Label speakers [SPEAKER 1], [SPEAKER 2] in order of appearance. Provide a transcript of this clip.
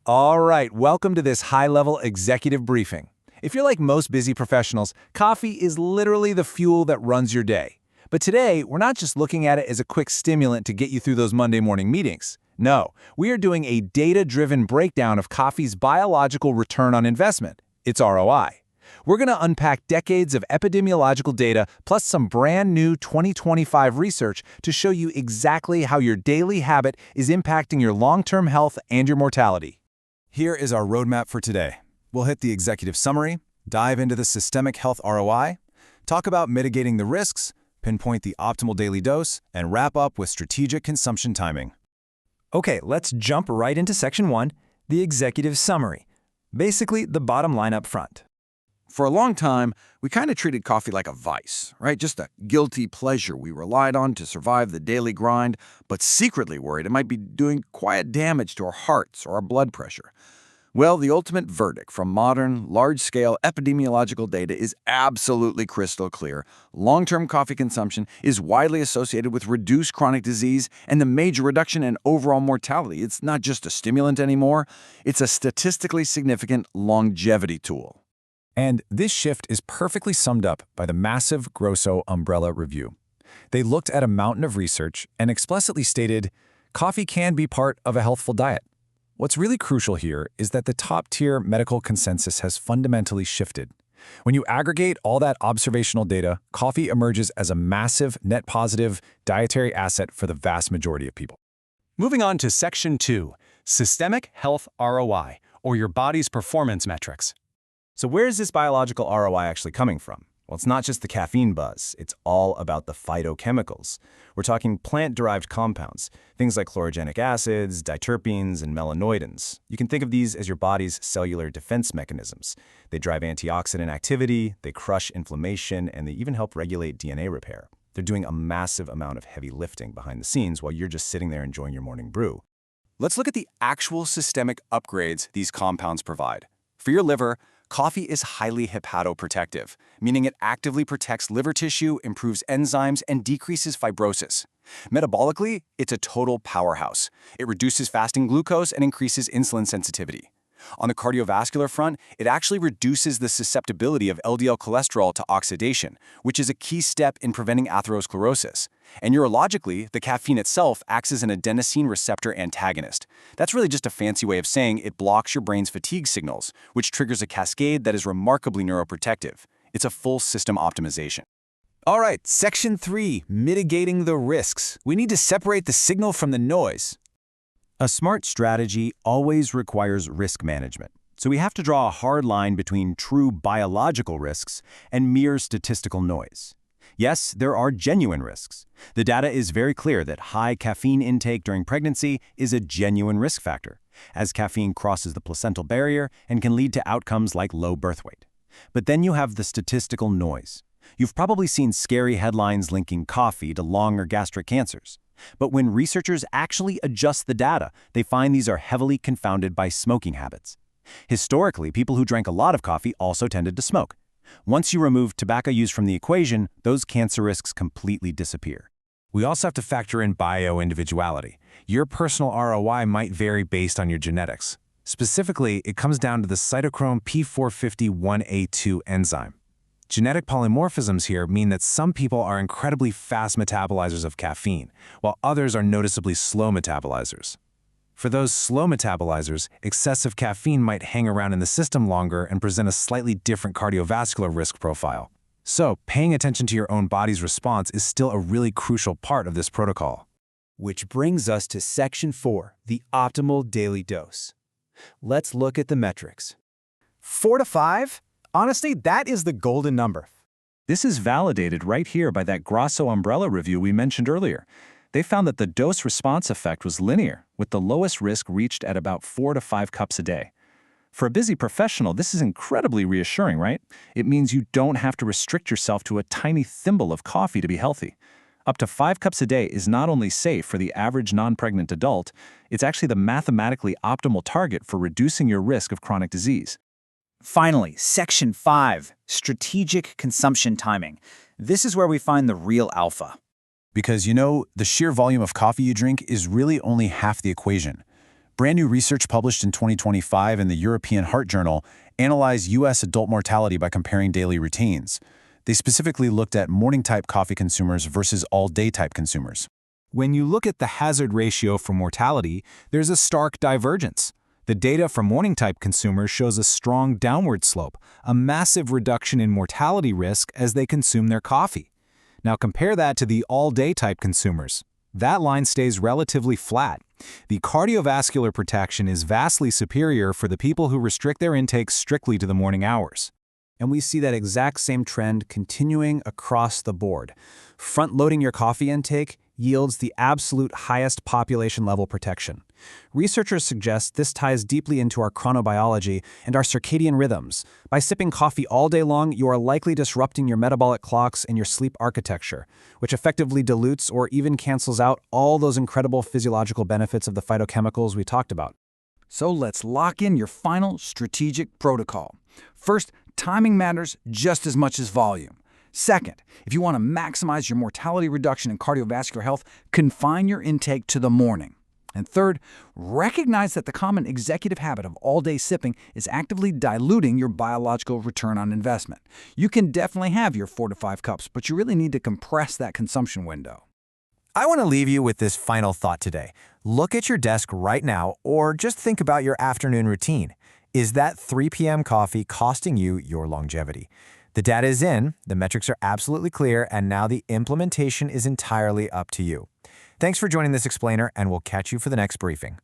[SPEAKER 1] All right, welcome to this high-level executive briefing. If you're like most busy professionals, coffee is literally the fuel that runs your day. But today, we're not just looking at it as a quick stimulant to get you through those Monday morning meetings. No, we are doing a data-driven breakdown of coffee's biological return on investment, its ROI. We're going to unpack decades of epidemiological data plus some brand new 2025 research to show you exactly how your daily habit is impacting your long-term health and your mortality.
[SPEAKER 2] Here is our roadmap for today. We'll hit the executive summary, dive into the systemic health ROI, talk about mitigating the risks, pinpoint the optimal daily dose, and wrap up with strategic consumption timing.
[SPEAKER 3] Okay, let's jump right into Section 1, the executive summary. Basically, the bottom line up front.
[SPEAKER 4] For a long time, we kind of treated coffee like a vice, right? Just a guilty pleasure we relied on to survive the daily grind, but secretly worried it might be doing quiet damage to our hearts or our blood pressure. Well, the ultimate verdict from modern, large-scale epidemiological data is absolutely crystal clear. Long-term coffee consumption is widely associated with reduced chronic disease and the major reduction in overall mortality. It's not just a stimulant anymore. It's a statistically significant longevity tool.
[SPEAKER 2] And this shift is perfectly summed up by the massive Grosso Umbrella Review. They looked at a mountain of research and explicitly stated, coffee can be part of a healthful diet. What's really crucial here is that the top-tier medical consensus has fundamentally shifted. When you aggregate all that observational data, coffee emerges as a massive, net positive dietary asset for the vast majority of people.
[SPEAKER 1] Moving on to Section 2, Systemic Health ROI, or your body's performance metrics.
[SPEAKER 2] So where is this biological ROI actually coming from? Well, it's not just the caffeine buzz. It's all about the phytochemicals. We're talking plant-derived compounds, things like chlorogenic acids, diterpenes, and melanoidins. You can think of these as your body's cellular defense mechanisms. They drive antioxidant activity, they crush inflammation, and they even help regulate DNA repair. They're doing a massive amount of heavy lifting behind the scenes while you're just sitting there enjoying your morning brew.
[SPEAKER 1] Let's look at the actual systemic upgrades these compounds provide. For your liver, coffee is highly hepatoprotective, meaning it actively protects liver tissue, improves enzymes, and decreases fibrosis. Metabolically, it's a total powerhouse. It reduces fasting glucose and increases insulin sensitivity. On the cardiovascular front, it actually reduces the susceptibility of LDL cholesterol to oxidation, which is a key step in preventing atherosclerosis. And neurologically, the caffeine itself acts as an adenosine receptor antagonist. That's really just a fancy way of saying it blocks your brain's fatigue signals, which triggers a cascade that is remarkably neuroprotective. It's a full system optimization.
[SPEAKER 2] All right, Section 3, mitigating the risks. We need to separate the signal from the noise. A smart strategy always requires risk management. So we have to draw a hard line between true biological risks and mere statistical noise. Yes, there are genuine risks. The data is very clear that high caffeine intake during pregnancy is a genuine risk factor, as caffeine crosses the placental barrier and can lead to outcomes like low birth weight. But then you have the statistical noise. You've probably seen scary headlines linking coffee to lung or gastric cancers. But when researchers actually adjust the data, they find these are heavily confounded by smoking habits. Historically, people who drank a lot of coffee also tended to smoke. Once you remove tobacco use from the equation, those cancer risks completely disappear.
[SPEAKER 1] We also have to factor in bio-individuality. Your personal ROI might vary based on your genetics. Specifically, it comes down to the cytochrome P450-1A2 enzyme. Genetic polymorphisms here mean that some people are incredibly fast metabolizers of caffeine, while others are noticeably slow metabolizers. For those slow metabolizers, excessive caffeine might hang around in the system longer and present a slightly different cardiovascular risk profile. So, paying attention to your own body's response is still a really crucial part of this protocol.
[SPEAKER 3] Which brings us to Section 4, the optimal daily dose. Let's look at the metrics. 4 to 5? Honestly, that is the golden number.
[SPEAKER 2] This is validated right here by that Grosso Umbrella Review we mentioned earlier. They found that the dose-response effect was linear, with the lowest risk reached at about 4 to 5 cups a day. For a busy professional, this is incredibly reassuring, right? It means you don't have to restrict yourself to a tiny thimble of coffee to be healthy. Up to 5 cups a day is not only safe for the average non-pregnant adult, it's actually the mathematically optimal target for reducing your risk of chronic disease.
[SPEAKER 5] Finally, Section 5, Strategic Consumption Timing. This is where we find the real alpha.
[SPEAKER 2] Because, the sheer volume of coffee you drink is really only half the equation. Brand new research published in 2025 in the European Heart Journal analyzed U.S. adult mortality by comparing daily routines. They specifically looked at morning-type coffee consumers versus all-day-type consumers.
[SPEAKER 3] When you look at the hazard ratio for mortality, there's a stark divergence. The data from morning-type consumers shows a strong downward slope, a massive reduction in mortality risk as they consume their coffee. Now compare that to the all-day type consumers. That line stays relatively flat. The cardiovascular protection is vastly superior for the people who restrict their intake strictly to the morning hours. And we see that exact same trend continuing across the board. Front-loading your coffee intake yields the absolute highest population-level protection. Researchers suggest this ties deeply into our chronobiology and our circadian rhythms. By sipping coffee all day long, you are likely disrupting your metabolic clocks and your sleep architecture, which effectively dilutes or even cancels out all those incredible physiological benefits of the phytochemicals we talked about.
[SPEAKER 4] So let's lock in your final strategic protocol. First, timing matters just as much as volume. Second, if you want to maximize your mortality reduction and cardiovascular health, confine your intake to the morning. And third, recognize that the common executive habit of all-day sipping is actively diluting your biological return on investment. You can definitely have your 4 to 5 cups, but you really need to compress that consumption window.
[SPEAKER 2] I want to leave you with this final thought today. Look at your desk right now, or just think about your afternoon routine. Is that 3 p.m. coffee costing you your longevity? The data is in, the metrics are absolutely clear, and now the implementation is entirely up to you. Thanks for joining this explainer, and we'll catch you for the next briefing.